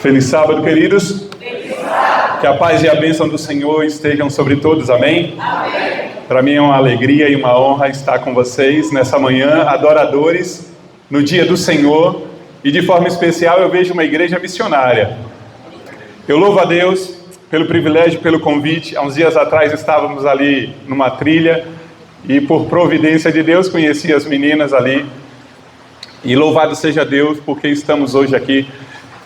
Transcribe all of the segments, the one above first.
Feliz sábado, queridos. Que a paz e a bênção do Senhor estejam sobre todos, amém? Amém. Para mim é uma alegria e uma honra estar com vocês nessa manhã, adoradores, no dia do Senhor, e de forma especial eu vejo uma igreja missionária. Eu louvo a Deus pelo privilégio, pelo convite. Há uns dias atrás estávamos ali numa trilha e por providência de Deus conheci as meninas ali. E louvado seja Deus porque estamos hoje aqui.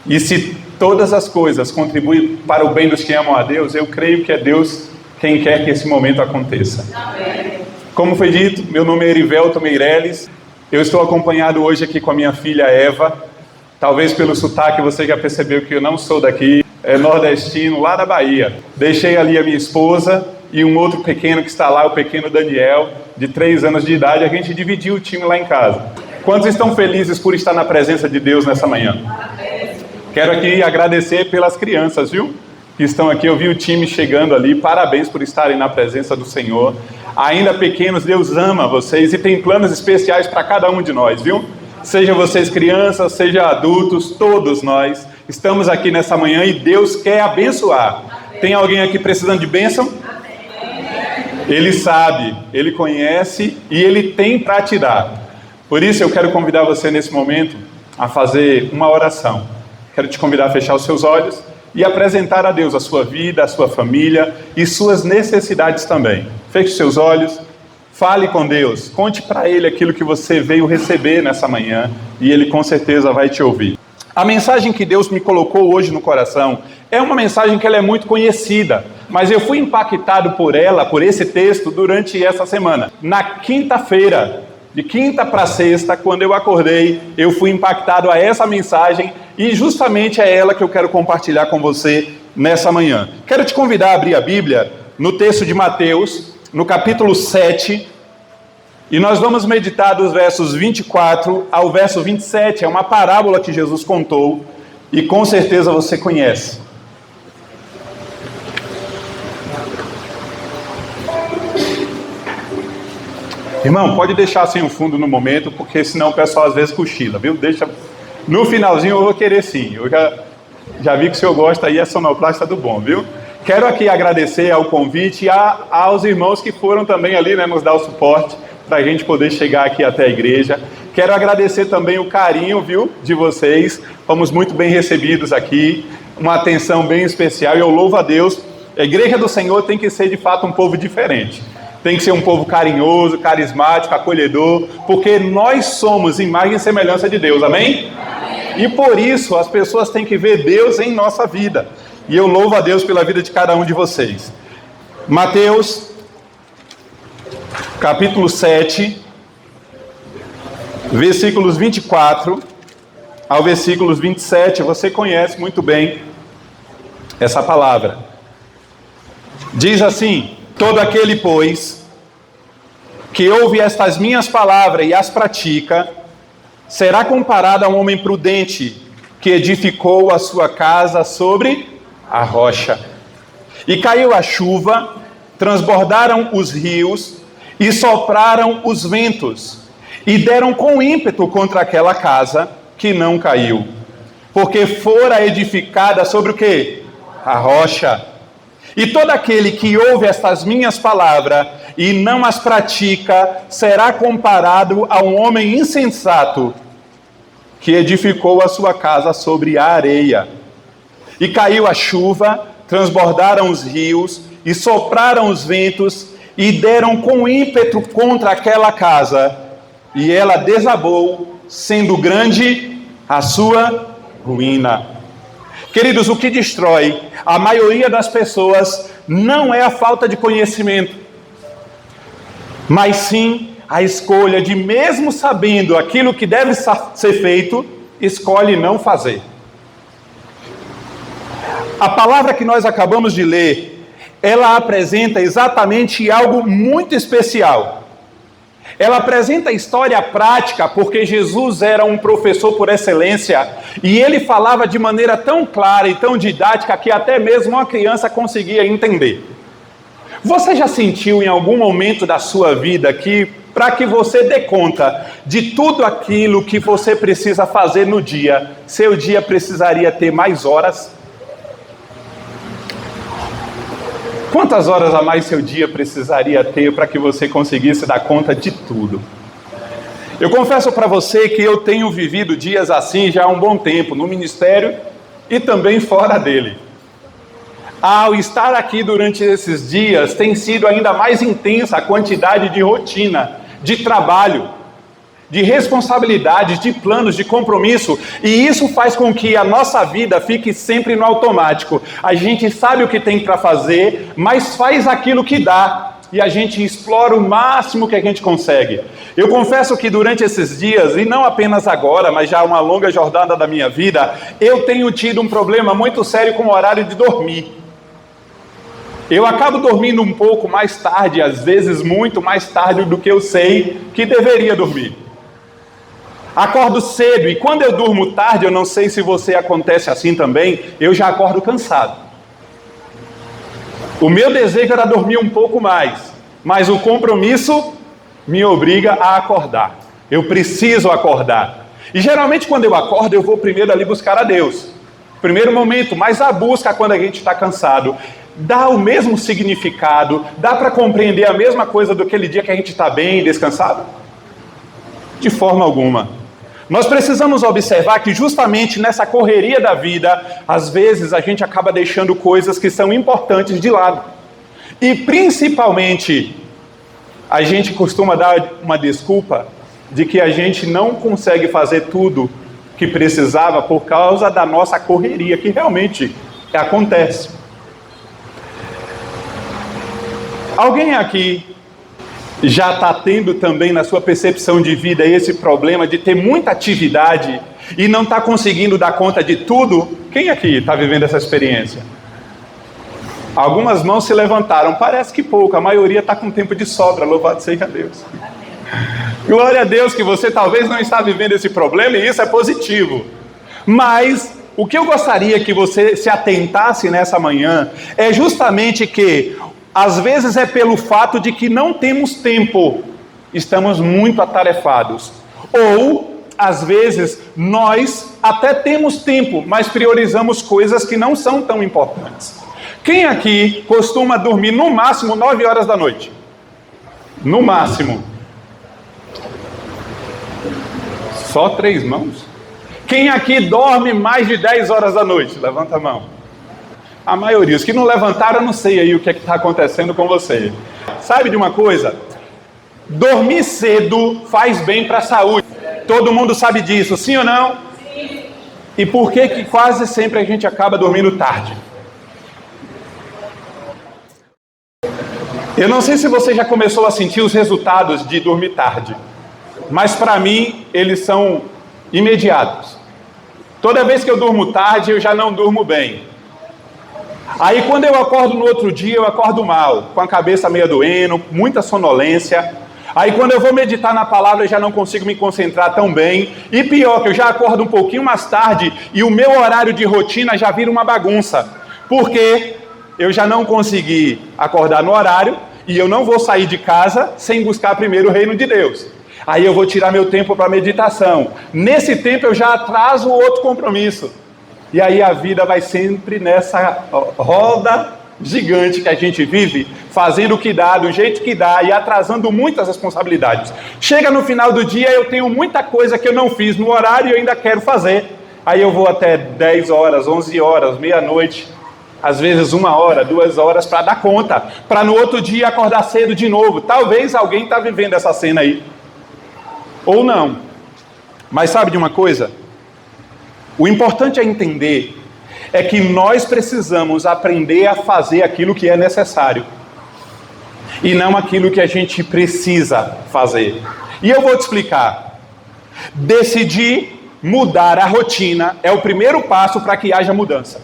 E se todas as coisas contribuem para o bem dos que amam a Deus, eu creio que é Deus quem quer que esse momento aconteça. Amém. Como foi dito, meu nome é Erivelton Meirelles. Eu estou acompanhado hoje aqui com a minha filha Eva. Talvez pelo sotaque você já percebeu que eu não sou daqui. É nordestino, lá da Bahia. Deixei ali a minha esposa e um outro pequeno que está lá, o pequeno Daniel, de 3 anos de idade. A gente dividiu o time lá em casa. Quantos estão felizes por estar na presença de Deus nessa manhã? Quero aqui agradecer pelas crianças, viu? Que estão aqui, eu vi o time chegando ali. Parabéns por estarem na presença do Senhor. Ainda pequenos, Deus ama vocês e tem planos especiais para cada um de nós, viu? Seja vocês crianças, seja adultos, todos nós estamos aqui nessa manhã e Deus quer abençoar. Tem alguém aqui precisando de bênção? Ele sabe, Ele conhece e Ele tem para te dar. Por isso eu quero convidar você nesse momento a fazer uma oração. Quero te convidar a fechar os seus olhos e apresentar a Deus a sua vida, a sua família e suas necessidades também. Feche seus olhos, fale com Deus, conte para Ele aquilo que você veio receber nessa manhã e Ele com certeza vai te ouvir. A mensagem que Deus me colocou hoje no coração é uma mensagem que ela é muito conhecida, mas eu fui impactado por ela, por esse texto, durante essa semana. Na quinta-feira, de quinta para sexta, quando eu acordei, eu fui impactado a essa mensagem e justamente é ela que eu quero compartilhar com você nessa manhã. Quero te convidar a abrir a Bíblia no texto de Mateus, no capítulo 7, e nós vamos meditar dos versos 24 ao verso 27. É uma parábola que Jesus contou e com certeza você conhece. Irmão, pode deixar sem o fundo no momento, porque senão o pessoal às vezes cochila, viu? Deixa. No finalzinho eu vou querer sim. Eu já vi que o senhor gosta aí, é sonoplasta do bom, viu? Quero aqui agradecer ao convite e aos irmãos que foram também ali, né, nos dar o suporte para a gente poder chegar aqui até a igreja. Quero agradecer também o carinho, viu, de vocês. Fomos muito bem recebidos aqui, uma atenção bem especial e eu louvo a Deus. A igreja do Senhor tem que ser de fato um povo diferente. Tem que ser um povo carinhoso, carismático, acolhedor, porque nós somos imagem e semelhança de Deus, amém? Amém? E por isso as pessoas têm que ver Deus em nossa vida. E eu louvo a Deus pela vida de cada um de vocês. Mateus, capítulo 7, versículos 24 ao versículos 27. Você conhece muito bem essa palavra. Diz assim: todo aquele, pois, que ouve estas minhas palavras e as pratica, será comparado a um homem prudente que edificou a sua casa sobre a rocha. E caiu a chuva, transbordaram os rios e sopraram os ventos, e deram com ímpeto contra aquela casa, que não caiu, porque fora edificada sobre o quê? A rocha. E todo aquele que ouve estas minhas palavras e não as pratica, será comparado a um homem insensato, que edificou a sua casa sobre a areia. E caiu a chuva, transbordaram os rios, e sopraram os ventos, e deram com ímpeto contra aquela casa, e ela desabou, sendo grande a sua ruína. Queridos, o que destrói a maioria das pessoas não é a falta de conhecimento, mas sim a escolha de, mesmo sabendo aquilo que deve ser feito, escolhe não fazer. A palavra que nós acabamos de ler, ela apresenta exatamente algo muito especial. Ela apresenta a história prática, porque Jesus era um professor por excelência, e ele falava de maneira tão clara e tão didática que até mesmo uma criança conseguia entender. Você já sentiu em algum momento da sua vida que para que você dê conta de tudo aquilo que você precisa fazer no dia, seu dia precisaria ter mais horas? Quantas horas a mais seu dia precisaria ter para que você conseguisse dar conta de tudo? Eu confesso para você que eu tenho vivido dias assim já há um bom tempo, no ministério e também fora dele. Ao estar aqui durante esses dias, tem sido ainda mais intensa a quantidade de rotina, de trabalho, de responsabilidades, de planos, de compromisso, e isso faz com que a nossa vida fique sempre no automático. A gente sabe o que tem para fazer, mas faz aquilo que dá, e a gente explora o máximo que a gente consegue. Eu confesso que durante esses dias, e não apenas agora, mas já uma longa jornada da minha vida, eu tenho tido um problema muito sério com o horário de dormir. Eu acabo dormindo um pouco mais tarde, às vezes muito mais tarde do que eu sei que deveria dormir. Acordo cedo, e quando eu durmo tarde, eu não sei se você acontece assim também, eu já acordo cansado. O meu desejo era dormir um pouco mais, mas o compromisso me obriga a acordar. Eu preciso acordar. E geralmente quando eu acordo, eu vou primeiro ali buscar a Deus. Primeiro momento, mas a busca quando a gente está cansado dá o mesmo significado, dá para compreender a mesma coisa do aquele dia que a gente está bem, descansado? De forma alguma. Nós precisamos observar que justamente nessa correria da vida, às vezes a gente acaba deixando coisas que são importantes de lado. E principalmente, a gente costuma dar uma desculpa de que a gente não consegue fazer tudo que precisava por causa da nossa correria, que realmente acontece. Alguém aqui já está tendo também na sua percepção de vida esse problema de ter muita atividade e não está conseguindo dar conta de tudo? Quem aqui está vivendo essa experiência? Algumas mãos se levantaram, parece que pouco, a maioria está com tempo de sobra, louvado seja Deus. Glória a Deus que você talvez não está vivendo esse problema e isso é positivo. Mas o que eu gostaria que você se atentasse nessa manhã é justamente que às vezes é pelo fato de que não temos tempo, estamos muito atarefados. Ou, às vezes, nós até temos tempo, mas priorizamos coisas que não são tão importantes. Quem aqui costuma dormir no máximo 9 horas da noite? No máximo. Só 3 mãos? Quem aqui dorme mais de 10 horas da noite? Levanta a mão. A maioria, os que não levantaram, eu não sei aí o que está acontecendo com você. Sabe de uma coisa? Dormir cedo faz bem para a saúde. Todo mundo sabe disso, sim ou não? Sim. E por que quase sempre a gente acaba dormindo tarde? Eu não sei se você já começou a sentir os resultados de dormir tarde, mas para mim eles são imediatos. Toda vez que eu durmo tarde, eu já não durmo bem. Aí quando eu acordo no outro dia, eu acordo mal, com a cabeça meio doendo, muita sonolência. Aí quando eu vou meditar na palavra, eu já não consigo me concentrar tão bem. E pior, que eu já acordo um pouquinho mais tarde e o meu horário de rotina já vira uma bagunça. Porque eu já não consegui acordar no horário e eu não vou sair de casa sem buscar primeiro o reino de Deus. Aí eu vou tirar meu tempo para meditação. Nesse tempo eu já atraso o outro compromisso. E aí a vida vai sempre nessa roda gigante que a gente vive, fazendo o que dá, do jeito que dá e atrasando muitas responsabilidades. Chega no final do dia, eu tenho muita coisa que eu não fiz no horário e eu ainda quero fazer. Aí eu vou até 10 horas, 11 horas, meia-noite, às vezes 1 hora, 2 horas para dar conta, para no outro dia acordar cedo de novo. Talvez alguém está vivendo essa cena aí. Ou não. Mas sabe de uma coisa? O importante é entender é que nós precisamos aprender a fazer aquilo que é necessário e não aquilo que a gente precisa fazer. E eu vou te explicar. Decidir mudar a rotina é o primeiro passo para que haja mudança.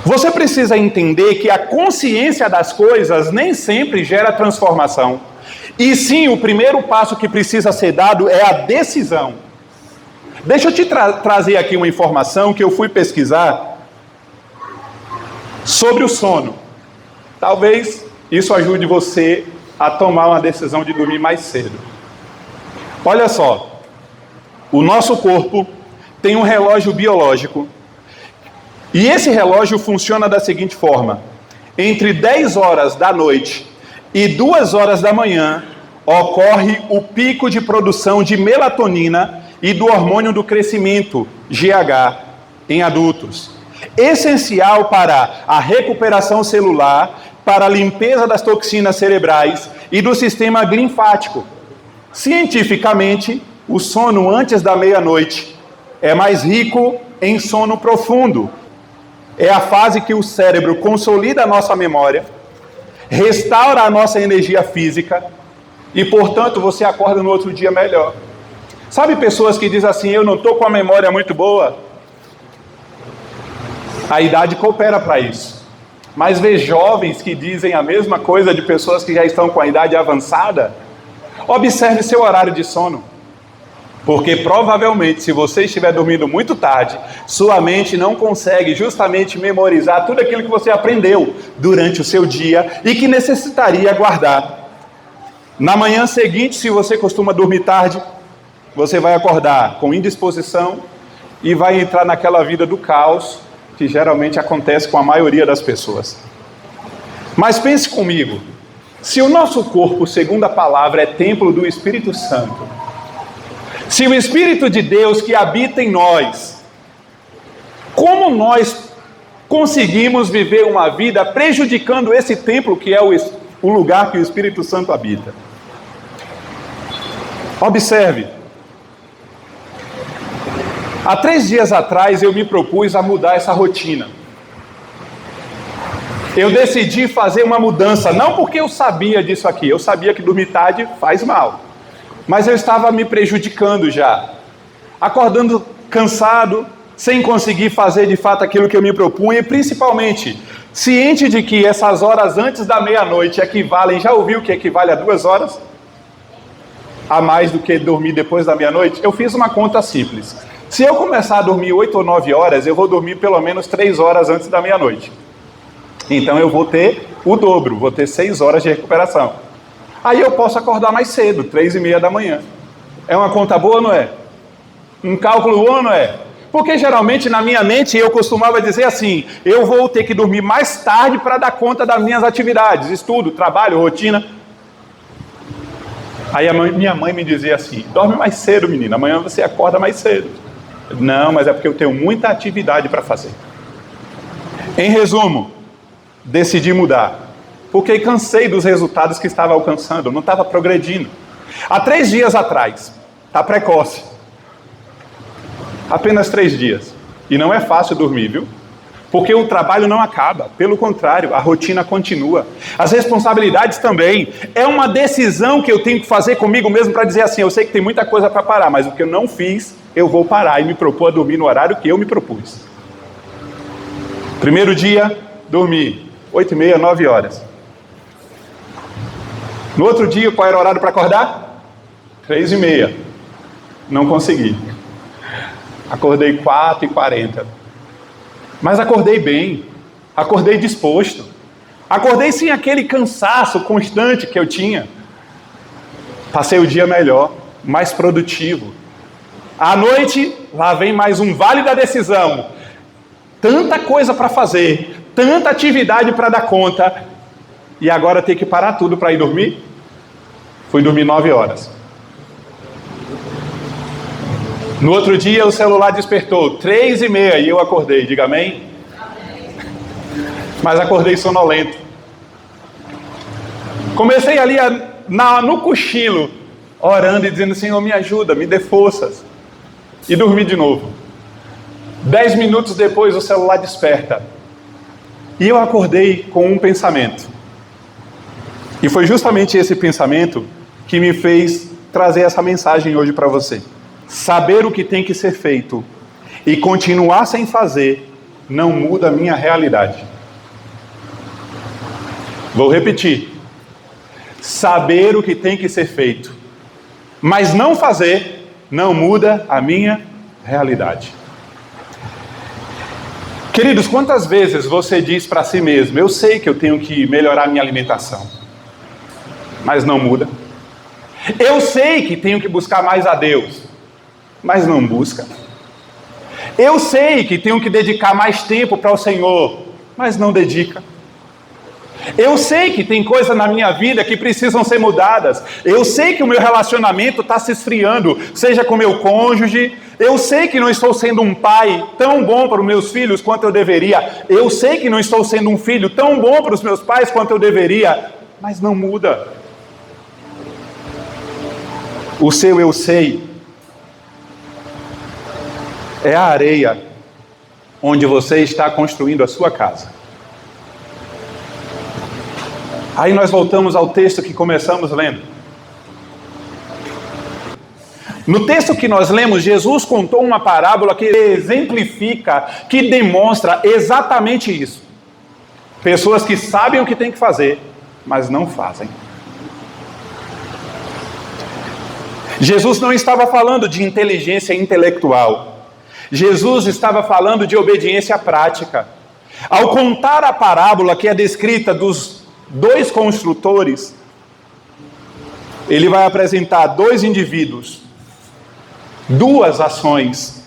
Você precisa entender que a consciência das coisas nem sempre gera transformação. E sim, o primeiro passo que precisa ser dado é a decisão. Deixa eu te trazer aqui uma informação que eu fui pesquisar sobre o sono. Talvez isso ajude você a tomar uma decisão de dormir mais cedo. Olha só, o nosso corpo tem um relógio biológico, e esse relógio funciona da seguinte forma: entre 10 horas da noite e 2 horas da manhã, ocorre o pico de produção de melatonina e do hormônio do crescimento, GH, em adultos. Essencial para a recuperação celular, para a limpeza das toxinas cerebrais e do sistema linfático. Cientificamente, o sono antes da meia-noite é mais rico em sono profundo. É a fase que o cérebro consolida a nossa memória, restaura a nossa energia física e, portanto, você acorda no outro dia melhor. Sabe pessoas que dizem assim, eu não estou com a memória muito boa? A idade coopera para isso. Mas vê jovens que dizem a mesma coisa de pessoas que já estão com a idade avançada. Observe seu horário de sono. Porque provavelmente, se você estiver dormindo muito tarde, sua mente não consegue justamente memorizar tudo aquilo que você aprendeu durante o seu dia e que necessitaria guardar. Na manhã seguinte, se você costuma dormir tarde, você vai acordar com indisposição e vai entrar naquela vida do caos que geralmente acontece com a maioria das pessoas. Mas pense comigo, se o nosso corpo, segundo a palavra, é templo do Espírito Santo, se o Espírito de Deus que habita em nós, como nós conseguimos viver uma vida prejudicando esse templo que é o lugar que o Espírito Santo habita? Observe. Há 3 dias atrás eu me propus a mudar essa rotina. Eu decidi fazer uma mudança, não porque eu sabia disso aqui, eu sabia que dormir tarde faz mal. Mas eu estava me prejudicando já, acordando cansado, sem conseguir fazer de fato aquilo que eu me propunha, e principalmente, ciente de que essas horas antes da meia-noite equivalem, já ouviu que equivale a 2 horas? A mais do que dormir depois da meia-noite? Eu fiz uma conta simples. Se eu começar a dormir 8 ou 9 horas, eu vou dormir pelo menos 3 horas antes da meia-noite. Então eu vou ter o dobro, vou ter 6 horas de recuperação. Aí eu posso acordar mais cedo, 3:30 da manhã. É uma conta boa ou não é? Um cálculo bom ou não é? Porque geralmente na minha mente eu costumava dizer assim, eu vou ter que dormir mais tarde para dar conta das minhas atividades, estudo, trabalho, rotina. Aí minha mãe me dizia assim, dorme mais cedo, menina, amanhã você acorda mais cedo. Não, mas é porque eu tenho muita atividade para fazer. Em resumo, decidi mudar. Porque cansei dos resultados que estava alcançando, não estava progredindo. Há 3 dias atrás, está precoce. Apenas 3 dias. E não é fácil dormir, viu? Porque o trabalho não acaba. Pelo contrário, a rotina continua. As responsabilidades também. É uma decisão que eu tenho que fazer comigo mesmo para dizer assim, eu sei que tem muita coisa para parar, mas o que eu não fiz, eu vou parar e me propor a dormir no horário que eu me propus. Primeiro dia, dormi 8:30, 9 horas. No outro dia, qual era o horário para acordar? 3:30. Não consegui. Acordei 4:40. Mas acordei bem. Acordei disposto. Acordei sem aquele cansaço constante que eu tinha. Passei o dia melhor, mais produtivo. À noite, lá vem mais um vale da decisão. Tanta coisa para fazer, tanta atividade para dar conta. E agora ter que parar tudo para ir dormir? Fui dormir 9 horas. No outro dia o celular despertou, 3:30, e eu acordei. Diga amém? Amém. Mas acordei sonolento. Comecei ali no cochilo, orando e dizendo, Senhor, me ajuda, me dê forças. E dormi de novo. 10 minutos depois o celular desperta. E eu acordei com um pensamento. E foi justamente esse pensamento que me fez trazer essa mensagem hoje para você. Saber o que tem que ser feito e continuar sem fazer não muda a minha realidade. Vou repetir. Saber o que tem que ser feito, mas não fazer, não muda a minha realidade. Queridos, quantas vezes você diz para si mesmo, eu sei que eu tenho que melhorar minha alimentação, mas não muda. Eu sei que tenho que buscar mais a Deus, mas não busca. Eu sei que tenho que dedicar mais tempo para o Senhor, mas não dedica. Eu sei que tem coisas na minha vida que precisam ser mudadas. Eu sei que o meu relacionamento está se esfriando, seja com meu cônjuge. Eu sei que não estou sendo um pai tão bom para os meus filhos quanto eu deveria. Eu sei que não estou sendo um filho tão bom para os meus pais quanto eu deveria. Mas não muda. O seu eu sei é a areia onde você está construindo a sua casa. Aí nós voltamos ao texto que começamos lendo. No texto que nós lemos, Jesus contou uma parábola que exemplifica, que demonstra exatamente isso. Pessoas que sabem o que tem que fazer, mas não fazem. Jesus não estava falando de inteligência intelectual. Jesus estava falando de obediência prática. Ao contar a parábola que é descrita dos 2 construtores, ele vai apresentar 2 indivíduos, 2 ações,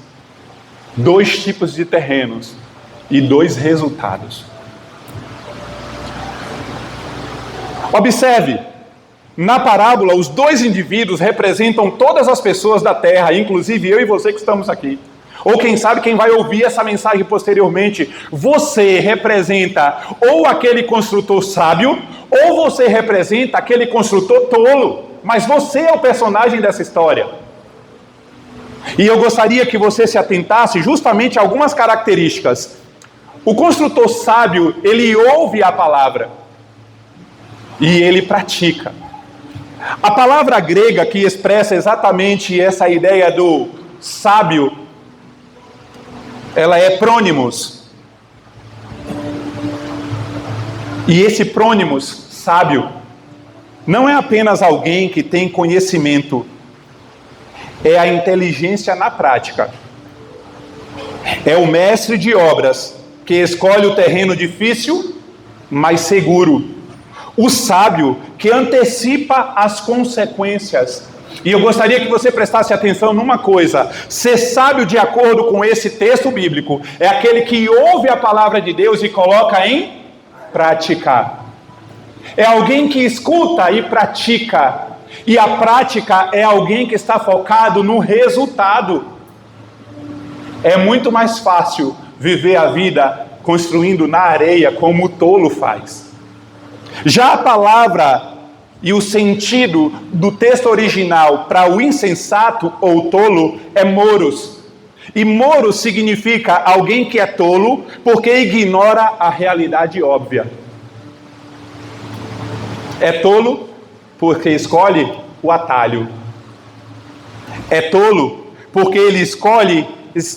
2 tipos de terrenos e 2 resultados. Observe, na parábola, os 2 indivíduos representam todas as pessoas da terra, inclusive eu e você que estamos aqui. Ou quem sabe quem vai ouvir essa mensagem posteriormente. Você representa ou aquele construtor sábio, ou você representa aquele construtor tolo. Mas você é o personagem dessa história. E eu gostaria que você se atentasse justamente a algumas características. O construtor sábio, ele ouve a palavra e ele pratica. A palavra grega que expressa exatamente essa ideia do sábio, ela é prônimos. E esse prônimos, sábio, não é apenas alguém que tem conhecimento, é a inteligência na prática. É o mestre de obras que escolhe o terreno difícil, mas seguro. O sábio que antecipa as consequências. E eu gostaria que você prestasse atenção numa coisa: ser sábio de acordo com esse texto bíblico é aquele que ouve a palavra de Deus e coloca em prática. É alguém que escuta e pratica. E a prática é alguém que está focado no resultado. É muito mais fácil viver a vida construindo na areia, como o tolo faz. Já a palavra e o sentido do texto original para o insensato ou tolo é moros. E moros significa alguém que é tolo porque ignora a realidade óbvia. É tolo porque escolhe o atalho. É tolo porque ele escolhe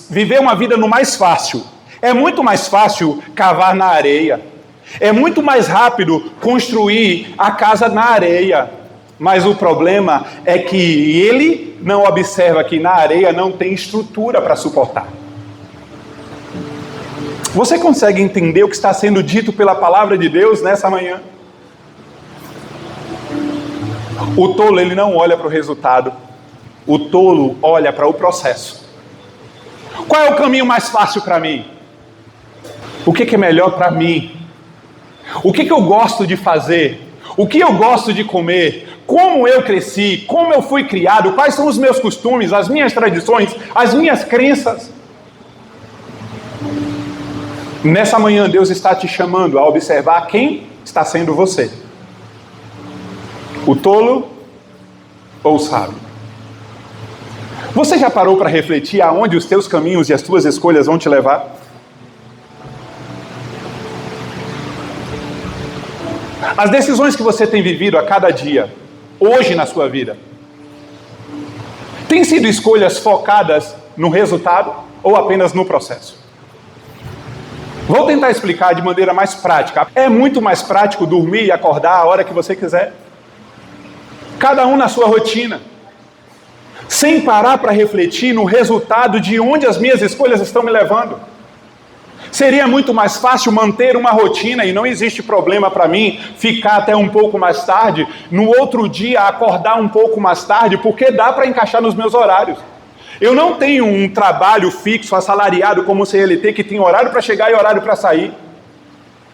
viver uma vida no mais fácil. É muito mais fácil cavar na areia. É muito mais rápido construir a casa na areia. Mas o problema é que ele não observa que na areia não tem estrutura para suportar. Você consegue entender o que está sendo dito pela palavra de Deus nessa manhã? O tolo, ele não olha para o resultado. O tolo olha para o processo. Qual é o caminho mais fácil para mim? O que é melhor para mim? O que eu gosto de fazer? O que eu gosto de comer? Como eu cresci? Como eu fui criado? Quais são os meus costumes, as minhas tradições, as minhas crenças? Nessa manhã, Deus está te chamando a observar quem está sendo você. O tolo ou o sábio? Você já parou para refletir aonde os teus caminhos e as tuas escolhas vão te levar? As decisões que você tem vivido a cada dia, hoje na sua vida, têm sido escolhas focadas no resultado ou apenas no processo? Vou tentar explicar de maneira mais prática. É muito mais prático dormir e acordar a hora que você quiser. Cada um na sua rotina. Sem parar para refletir no resultado de onde as minhas escolhas estão me levando. Seria muito mais fácil manter uma rotina, e não existe problema para mim ficar até um pouco mais tarde, no outro dia acordar um pouco mais tarde, porque dá para encaixar nos meus horários. Eu não tenho um trabalho fixo, assalariado como o CLT, que tem horário para chegar e horário para sair.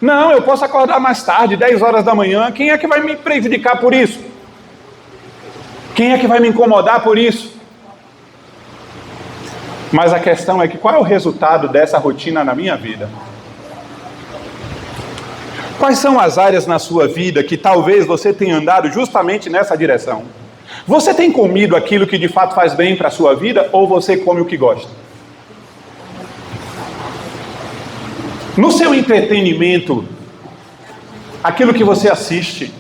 Não, eu posso acordar mais tarde, 10 horas da manhã. Quem é que vai me prejudicar por isso? Quem é que vai me incomodar por isso? Mas a questão é que qual é o resultado dessa rotina na minha vida? Quais são as áreas na sua vida que talvez você tenha andado justamente nessa direção? Você tem comido aquilo que de fato faz bem para a sua vida ou você come o que gosta? No seu entretenimento, aquilo que você assiste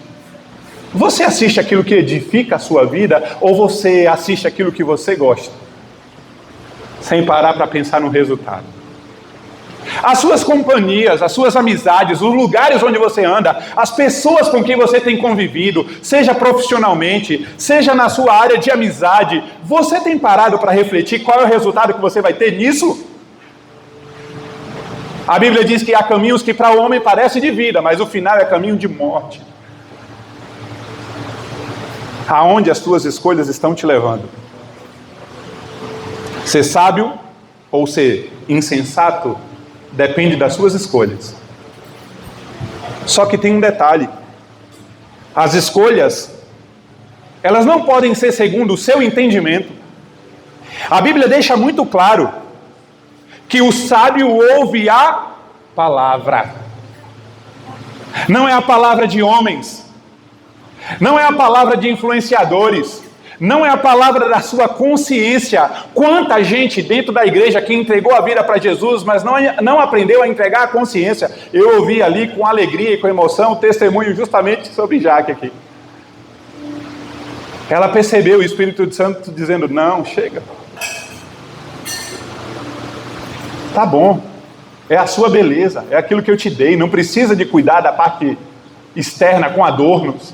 aquilo que edifica a sua vida ou você assiste aquilo que você gosta? Sem parar para pensar no resultado. As suas companhias, as suas amizades, os lugares onde você anda, as pessoas com quem você tem convivido, seja profissionalmente, seja na sua área de amizade, você tem parado para refletir qual é o resultado que você vai ter nisso? A Bíblia diz que há caminhos que para o homem parecem de vida, mas o final é caminho de morte. Aonde as tuas escolhas estão te levando? Ser sábio ou ser insensato depende das suas escolhas. Só que tem um detalhe. As escolhas, elas não podem ser segundo o seu entendimento. A Bíblia deixa muito claro que o sábio ouve a palavra. Não é a palavra de homens. Não é a palavra de influenciadores. Não é a palavra da sua consciência. Quanta gente dentro da igreja que entregou a vida para Jesus, mas não aprendeu a entregar a consciência. Eu ouvi ali com alegria e com emoção o testemunho justamente sobre Jaque aqui. Ela percebeu o Espírito Santo dizendo, não, chega. Tá bom, é a sua beleza, é aquilo que eu te dei, não precisa de cuidar da parte externa com adornos.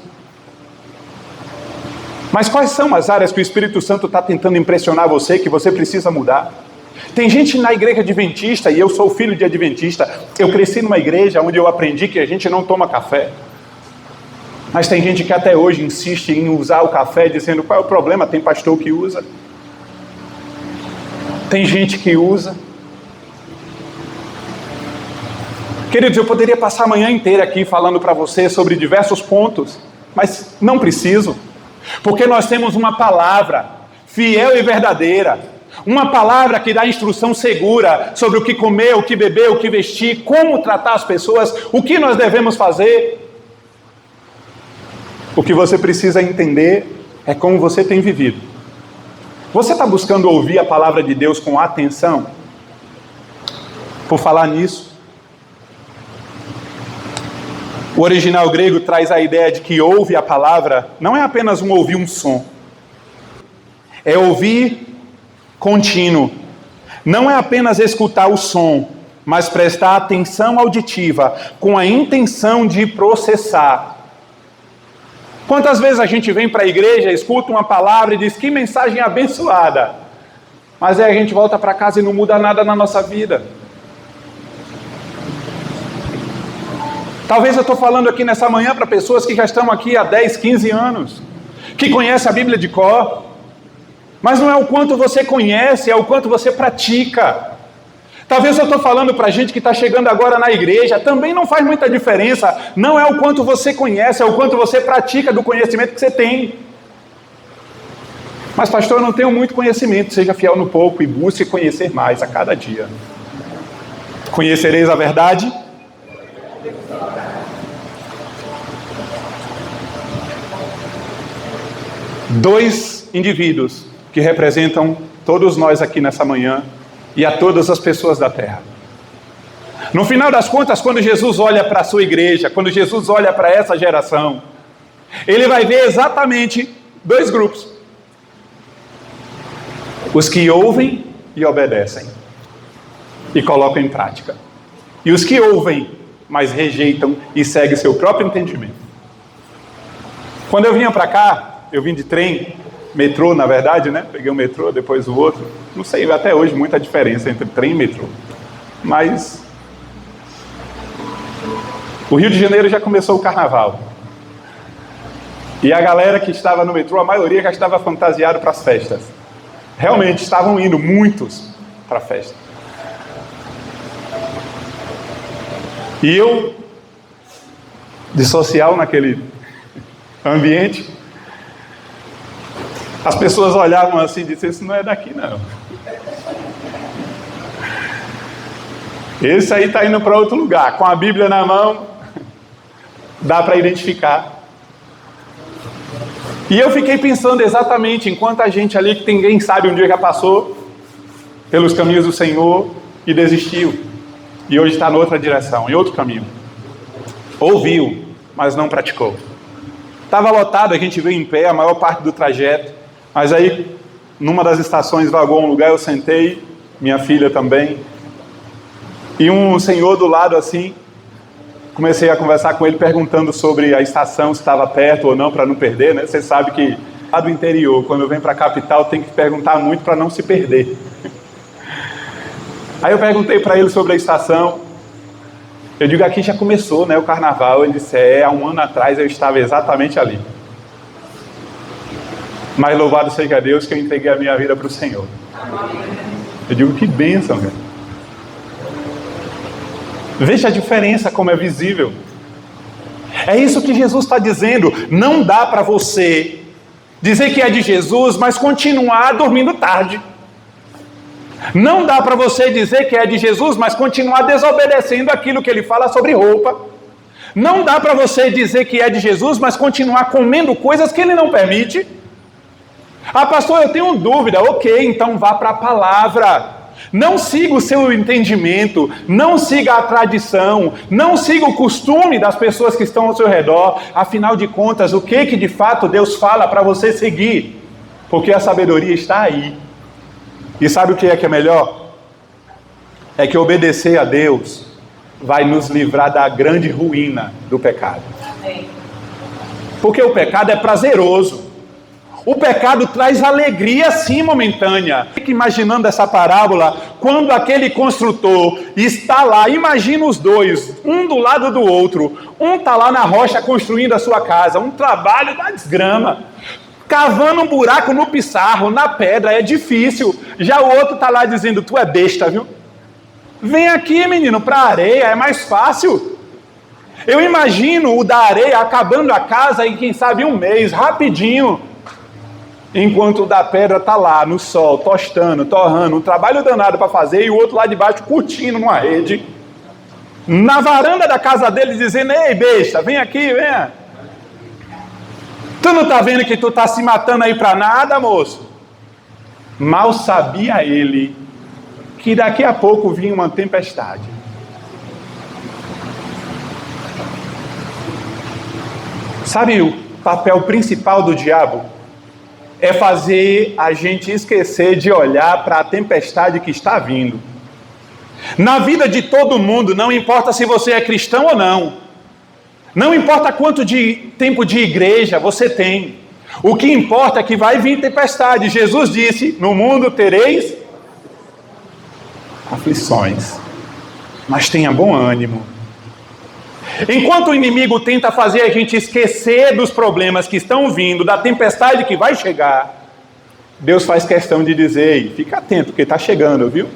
Mas quais são as áreas que o Espírito Santo está tentando impressionar você, que você precisa mudar? Tem gente na igreja adventista, e eu sou filho de adventista, eu cresci numa igreja onde eu aprendi que a gente não toma café. Mas tem gente que até hoje insiste em usar o café, dizendo, qual é o problema? Tem pastor que usa. Tem gente que usa. Queridos, eu poderia passar a manhã inteira aqui falando para você sobre diversos pontos, mas não preciso. Porque nós temos uma palavra fiel e verdadeira, uma palavra que dá instrução segura sobre o que comer, o que beber, o que vestir, como tratar as pessoas, o que nós devemos fazer. O que você precisa entender é como você tem vivido. Você está buscando ouvir a palavra de Deus com atenção? Por falar nisso, o original grego traz a ideia de que ouvir a palavra não é apenas ouvir um som. É ouvir contínuo. Não é apenas escutar o som, mas prestar atenção auditiva com a intenção de processar. Quantas vezes a gente vem para a igreja, escuta uma palavra e diz, que mensagem abençoada. Mas aí a gente volta para casa e não muda nada na nossa vida. Talvez eu estou falando aqui nessa manhã para pessoas que já estão aqui há 10, 15 anos, que conhecem a Bíblia de cor, mas não é o quanto você conhece, é o quanto você pratica. Talvez eu estou falando para gente que está chegando agora na igreja, também não faz muita diferença, não é o quanto você conhece, é o quanto você pratica do conhecimento que você tem. Mas pastor, eu não tenho muito conhecimento, seja fiel no pouco e busque conhecer mais a cada dia. Conhecereis a verdade? Dois indivíduos que representam todos nós aqui nessa manhã e a todas as pessoas da terra. No final das contas, quando Jesus olha para a sua igreja, quando Jesus olha para essa geração, ele vai ver exatamente dois grupos. Os que ouvem e obedecem e colocam em prática. E os que ouvem, mas rejeitam e seguem seu próprio entendimento. Quando eu vinha para cá, eu vim de trem, metrô na verdade, né? Peguei um metrô, depois o outro. Não sei até hoje muita diferença entre trem e metrô. Mas O Rio de Janeiro já começou o carnaval. E a galera que estava no metrô, a maioria já estava fantasiado para as festas. Realmente estavam indo muitos para a festa. E eu, de social naquele ambiente, as pessoas olhavam assim e diziam: isso não é daqui não. Esse aí está indo para outro lugar. Com a Bíblia na mão, dá para identificar. E eu fiquei pensando exatamente em quanta gente ali que ninguém sabe um dia já passou pelos caminhos do Senhor e desistiu. E hoje está em outra direção, em outro caminho. Ouviu, mas não praticou. Estava lotado, a gente veio em pé a maior parte do trajeto. Mas aí, numa das estações, vagou um lugar, eu sentei, minha filha também. E um senhor do lado assim, comecei a conversar com ele perguntando sobre a estação, se estava perto ou não, para não perder, né? Você sabe que lá do interior, quando vem para a capital, tem que perguntar muito para não se perder. Aí eu perguntei para ele sobre a estação. Eu digo: aqui já começou, né, o carnaval. Ele disse: há um ano atrás eu estava exatamente ali. Mas louvado seja Deus que eu entreguei a minha vida para o Senhor. Eu digo: que bênção, cara. Veja a diferença como é visível. É isso que Jesus está dizendo. Não dá para você dizer que é de Jesus, mas continuar dormindo tarde. Não dá para você dizer que é de Jesus, mas continuar desobedecendo aquilo que ele fala sobre roupa. Não dá para você dizer que é de Jesus, mas continuar comendo coisas que ele não permite. Ah, pastor, eu tenho dúvida. Ok, então vá para a palavra. Não siga o seu entendimento, não siga a tradição, não siga o costume das pessoas que estão ao seu redor. Afinal de contas, o que de fato Deus fala para você seguir? Porque a sabedoria está aí. E sabe o que é melhor? É que obedecer a Deus vai nos livrar da grande ruína do pecado. Porque o pecado é prazeroso. O pecado traz alegria sim momentânea. Fique imaginando essa parábola, quando aquele construtor está lá, imagina os dois, um do lado do outro. Um está lá na rocha construindo a sua casa, um trabalho da desgrama. Cavando um buraco no pissarro, na pedra, é difícil. Já o outro está lá dizendo: tu é besta, viu? Vem aqui, menino, para a areia, é mais fácil. Eu imagino o da areia acabando a casa em, quem sabe, um mês, rapidinho. Enquanto o da pedra está lá, no sol, tostando, torrando, um trabalho danado para fazer, e o outro lá de baixo curtindo numa rede. Na varanda da casa dele dizendo: ei, besta, vem aqui, venha. Tu não está vendo que tu está se matando aí para nada, moço? Mal sabia ele que daqui a pouco vinha uma tempestade. Sabe o papel principal do diabo? É fazer a gente esquecer de olhar para a tempestade que está vindo. Na vida de todo mundo, não importa se você é cristão ou não, não importa quanto de tempo de igreja você tem, o que importa é que vai vir tempestade. Jesus disse: no mundo tereis aflições, mas tenha bom ânimo. Enquanto o inimigo tenta fazer a gente esquecer dos problemas que estão vindo, da tempestade que vai chegar, Deus faz questão de dizer: ei, fica atento, porque está chegando, viu?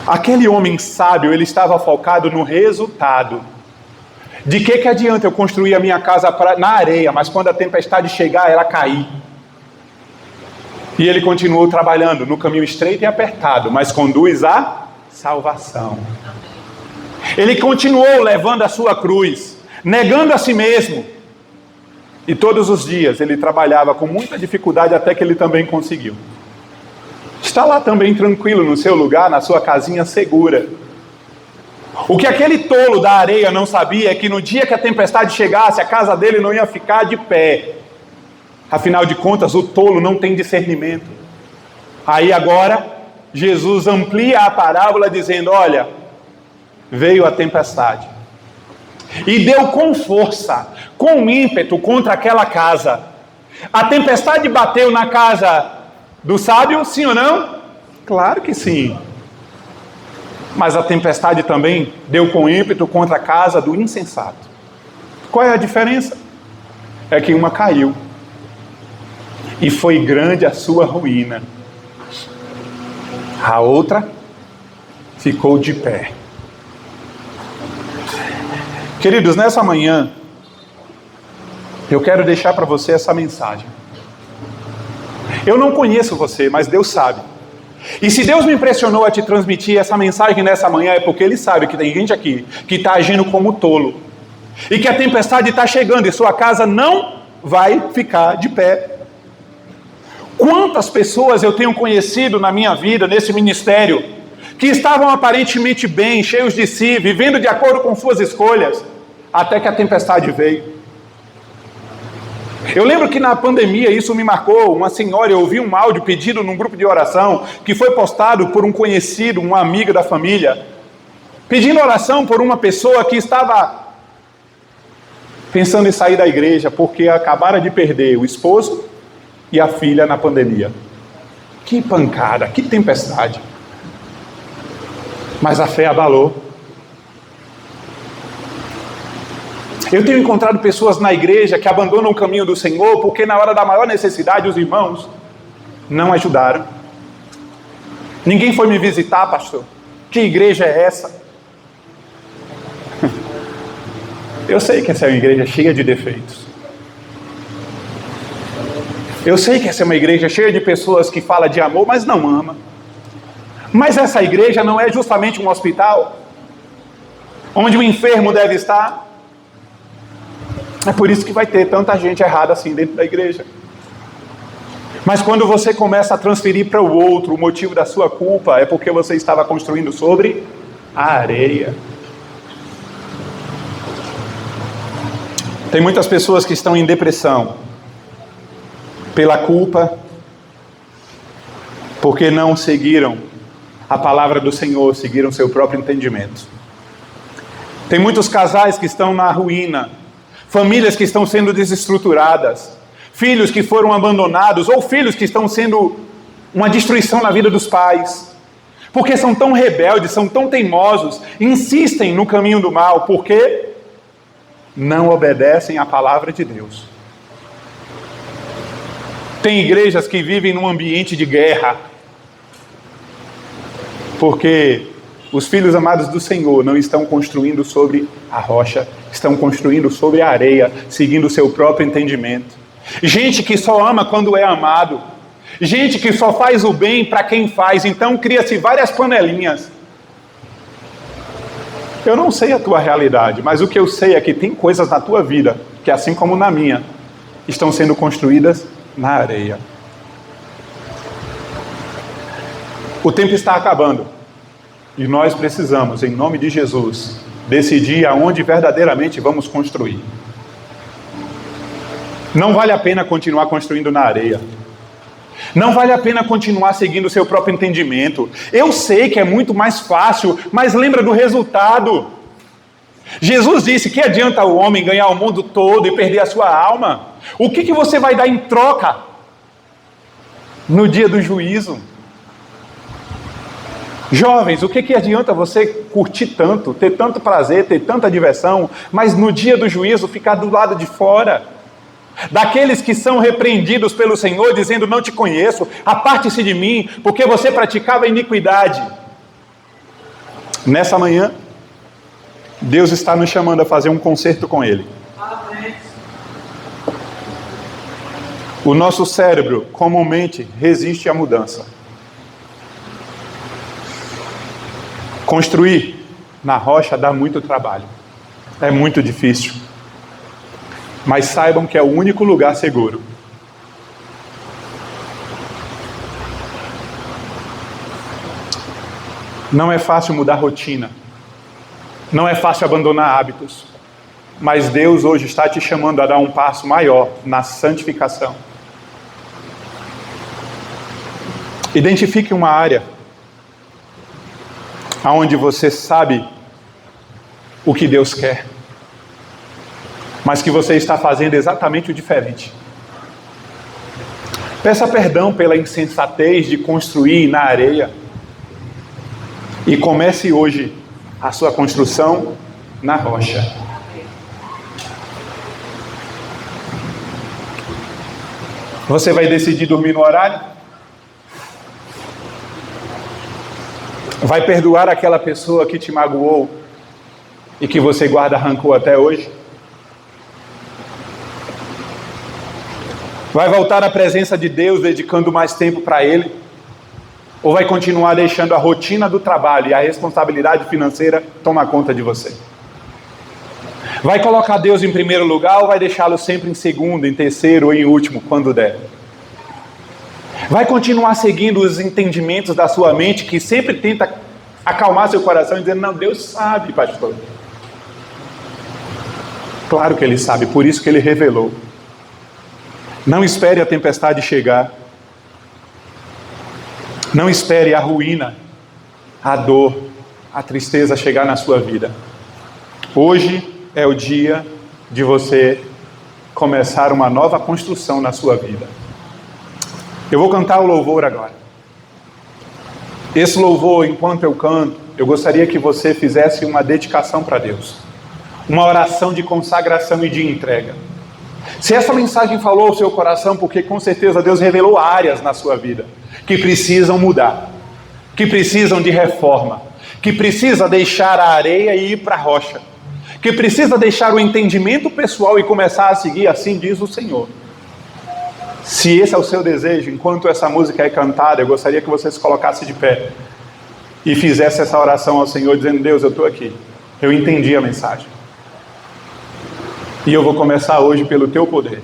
Aquele homem sábio, ele estava focado no resultado. De que adianta eu construir a minha casa na areia, mas quando a tempestade chegar, ela cair? E ele continuou trabalhando no caminho estreito e apertado, mas conduz à salvação. Ele continuou levando a sua cruz, negando a si mesmo. E todos os dias ele trabalhava com muita dificuldade até que ele também conseguiu. Está lá também tranquilo no seu lugar, na sua casinha segura. O que aquele tolo da areia não sabia é que no dia que a tempestade chegasse, a casa dele não ia ficar de pé. Afinal de contas, o tolo não tem discernimento. Aí agora, Jesus amplia a parábola dizendo: olha, veio a tempestade e deu com força, com ímpeto contra aquela casa. A tempestade bateu na casa do sábio, sim ou não? Claro que sim. Mas a tempestade também deu com ímpeto contra a casa do insensato. Qual é a diferença? É que uma caiu, e foi grande a sua ruína. A outra ficou de pé. Queridos, nessa manhã, eu quero deixar para você essa mensagem. Eu não conheço você, mas Deus sabe. E se Deus me impressionou a te transmitir essa mensagem nessa manhã, é porque Ele sabe que tem gente aqui que está agindo como tolo. E que a tempestade está chegando e sua casa não vai ficar de pé. Quantas pessoas eu tenho conhecido na minha vida, nesse ministério, que estavam aparentemente bem, cheios de si, vivendo de acordo com suas escolhas, até que a tempestade veio. Eu lembro que na pandemia isso me marcou. Uma senhora, eu ouvi um áudio pedido num grupo de oração, que foi postado por um conhecido, um amigo da família, pedindo oração por uma pessoa que estava pensando em sair da igreja, porque acabara de perder o esposo e a filha na pandemia. Que pancada, que tempestade. Mas a fé abalou. Eu tenho encontrado pessoas na igreja que abandonam o caminho do Senhor porque na hora da maior necessidade os irmãos não ajudaram. Ninguém foi me visitar, pastor. Que igreja é essa? Eu sei que essa é uma igreja cheia de defeitos. Eu sei que essa é uma igreja cheia de pessoas que falam de amor, mas não ama. Mas essa igreja não é justamente um hospital onde o enfermo deve estar? É por isso que vai ter tanta gente errada assim dentro da igreja. Mas quando você começa a transferir para o outro o motivo da sua culpa, é porque você estava construindo sobre a areia. Tem muitas pessoas que estão em depressão pela culpa, porque não seguiram a palavra do Senhor, seguiram seu próprio entendimento. Tem muitos casais que estão na ruína, famílias que estão sendo desestruturadas, filhos que foram abandonados, ou filhos que estão sendo uma destruição na vida dos pais, porque são tão rebeldes, são tão teimosos, insistem no caminho do mal, porque não obedecem à palavra de Deus. Tem igrejas que vivem num ambiente de guerra, porque os filhos amados do Senhor não estão construindo sobre a rocha, estão construindo sobre a areia, seguindo o seu próprio entendimento. Gente que só ama quando é amado, gente que só faz o bem para quem faz, então cria-se várias panelinhas. Eu não sei a tua realidade, mas o que eu sei é que tem coisas na tua vida, que assim como na minha, estão sendo construídas na areia. O tempo está acabando. E nós precisamos, em nome de Jesus, decidir aonde verdadeiramente vamos construir. Não vale a pena continuar construindo na areia. Não vale a pena continuar seguindo o seu próprio entendimento. Eu sei que é muito mais fácil, mas lembra do resultado. Jesus disse: que adianta o homem ganhar o mundo todo e perder a sua alma? O que você vai dar em troca no dia do juízo? Jovens, o que adianta você curtir tanto, ter tanto prazer, ter tanta diversão, mas no dia do juízo ficar do lado de fora? Daqueles que são repreendidos pelo Senhor, dizendo: não te conheço, aparte-se de mim, porque você praticava iniquidade. Nessa manhã, Deus está nos chamando a fazer um concerto com Ele. Amém. O nosso cérebro comumente resiste à mudança. Construir na rocha dá muito trabalho, é muito difícil, mas saibam que é o único lugar seguro. Não é fácil mudar rotina, não é fácil abandonar hábitos, mas Deus hoje está te chamando a dar um passo maior na santificação. Identifique uma área aonde você sabe o que Deus quer, mas que você está fazendo exatamente o diferente. Peça perdão pela insensatez de construir na areia. E comece hoje a sua construção na rocha. Você vai decidir dormir no horário? Vai perdoar aquela pessoa que te magoou e que você guarda rancor até hoje? Vai voltar à presença de Deus, dedicando mais tempo para Ele? Ou vai continuar deixando a rotina do trabalho e a responsabilidade financeira tomar conta de você? Vai colocar Deus em primeiro lugar ou vai deixá-lo sempre em segundo, em terceiro ou em último, quando der? Vai continuar seguindo os entendimentos da sua mente, que sempre tenta acalmar seu coração, dizendo, não, Deus sabe, pastor. Claro que Ele sabe, por isso que Ele revelou. Não espere a tempestade chegar. Não espere a ruína, a dor, a tristeza chegar na sua vida. Hoje é o dia de você começar uma nova construção na sua vida. Eu vou cantar o louvor agora. Esse louvor, enquanto eu canto, eu gostaria que você fizesse uma dedicação para Deus. Uma oração de consagração e de entrega. Se essa mensagem falou ao seu coração, porque com certeza Deus revelou áreas na sua vida que precisam mudar, que precisam de reforma, que precisa deixar a areia e ir para a rocha, que precisa deixar o entendimento pessoal e começar a seguir, assim diz o Senhor. Se esse é o seu desejo, enquanto essa música é cantada, eu gostaria que você se colocasse de pé e fizesse essa oração ao Senhor, dizendo, Deus, eu estou aqui, eu entendi a mensagem. E eu vou começar hoje pelo teu poder.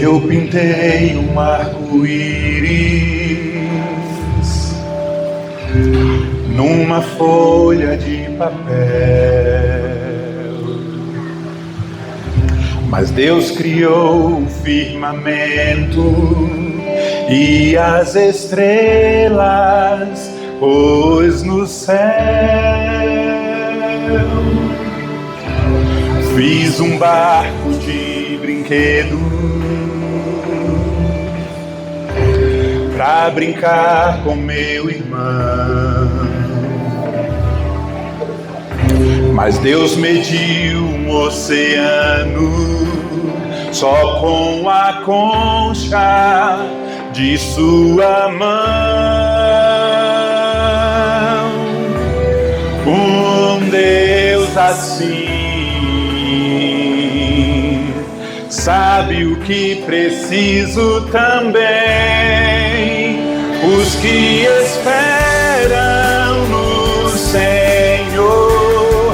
Eu pintei um arco-íris numa folha de papel, mas Deus criou o firmamento e as estrelas pôs no céu. Fiz um barco de brinquedo pra brincar com meu irmão, mas Deus mediu um oceano só com a concha de sua mão. Um Deus assim sabe o que preciso também. Os que esperam no Senhor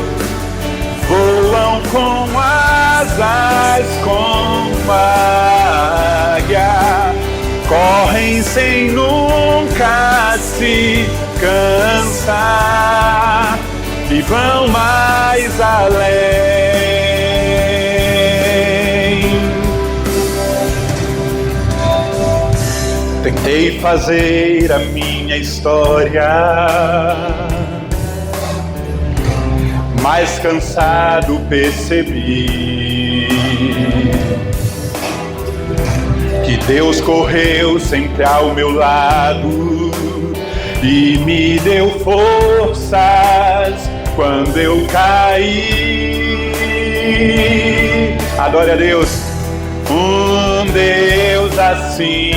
voam com asas como águia, correm sem nunca se cansar e vão mais além. Tentei fazer a minha história, mas cansado percebi que Deus correu sempre ao meu lado e me deu forças quando eu caí. Adore a Deus. Um Deus assim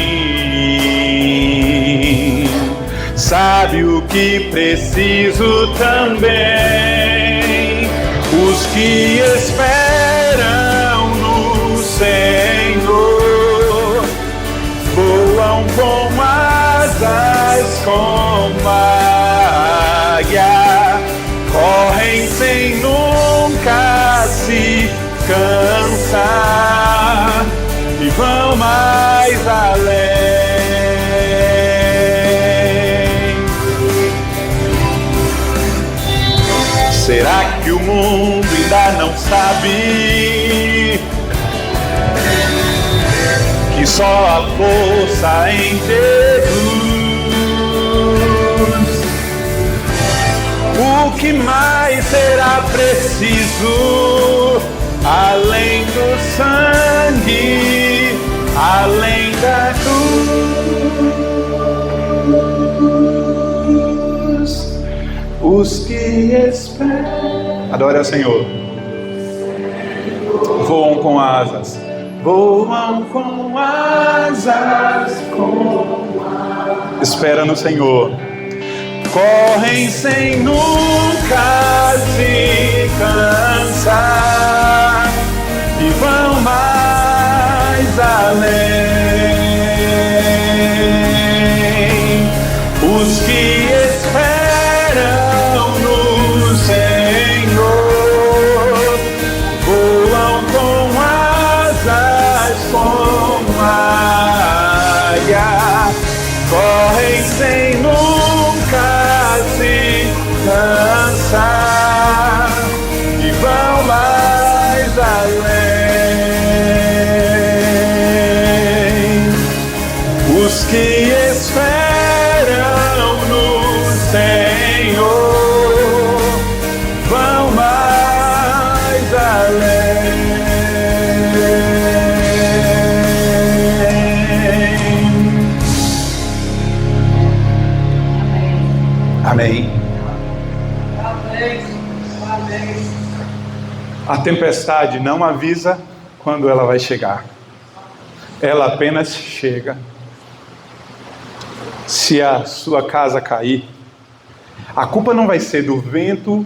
sabe o que preciso também. Os que esperam no Senhor voam com asas como águia, correm sem nunca se cansar e vão mais além. que o mundo ainda não sabe, que só a força em Jesus. O que mais será preciso, além do sangue, além da cruz? Os que esperam, adore ao Senhor, voam com asas, voam com asas, espera no Senhor. Correm sem nunca se cansar e vão mais além. Os que esperam no Senhor voam com asas como águia, correm sem nunca se cansar e vão mais além. Os que esperam no Senhor vão mais além. Amém. A tempestade não avisa quando ela vai chegar. Ela apenas chega. Se a sua casa cair, a culpa não vai ser do vento,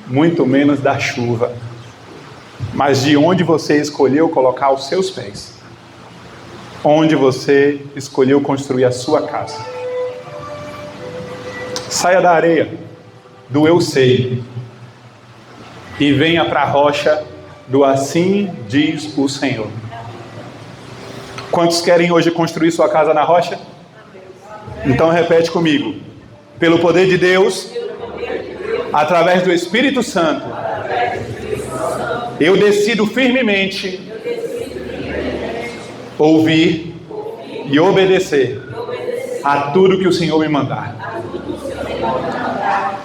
muito menos da chuva, mas de onde você escolheu colocar os seus pés. Onde você escolheu construir a sua casa. Saia da areia, do eu sei, e venha para a rocha do assim diz o Senhor. Quantos querem hoje construir sua casa na rocha? Então repete comigo. Pelo poder de Deus, através do Espírito Santo, eu decido firmemente ouvir e obedecer a tudo que o Senhor me mandar.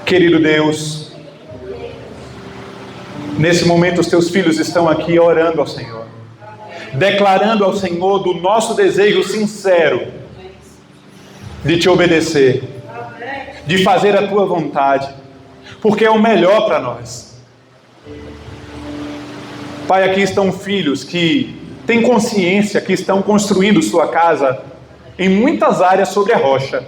Querido Deus, nesse momento os teus filhos estão aqui orando ao Senhor, declarando ao Senhor do nosso desejo sincero de te obedecer, de fazer a tua vontade, porque é o melhor para nós. Pai, aqui estão filhos que têm consciência que estão construindo sua casa em muitas áreas sobre a rocha,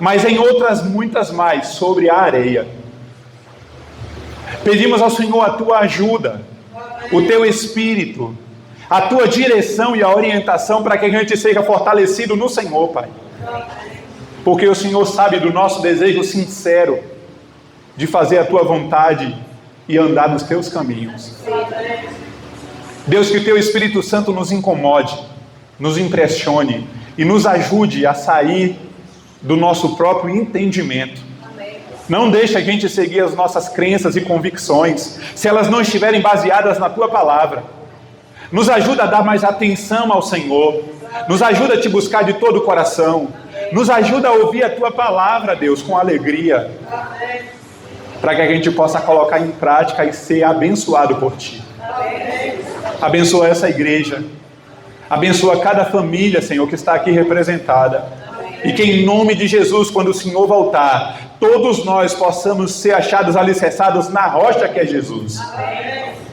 mas em outras muitas mais sobre a areia. Pedimos ao Senhor a tua ajuda, o teu Espírito, a tua direção e a orientação para que a gente seja fortalecido no Senhor, Pai. Porque o Senhor sabe do nosso desejo sincero de fazer a tua vontade e andar nos teus caminhos. Deus, que o teu Espírito Santo nos incomode, nos impressione e nos ajude a sair do nosso próprio entendimento. Não deixe a gente seguir as nossas crenças e convicções, se elas não estiverem baseadas na tua palavra. Nos ajuda a dar mais atenção ao Senhor, nos ajuda a te buscar de todo o coração, nos ajuda a ouvir a tua palavra, Deus, com alegria, para que a gente possa colocar em prática e ser abençoado por ti. Abençoa essa igreja, abençoa cada família, Senhor, que está aqui representada. E que em nome de Jesus, quando o Senhor voltar, todos nós possamos ser achados alicerçados na rocha que é Jesus.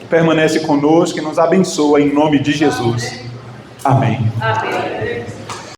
Permanece conosco e nos abençoa em nome de Jesus. Amém. Amém.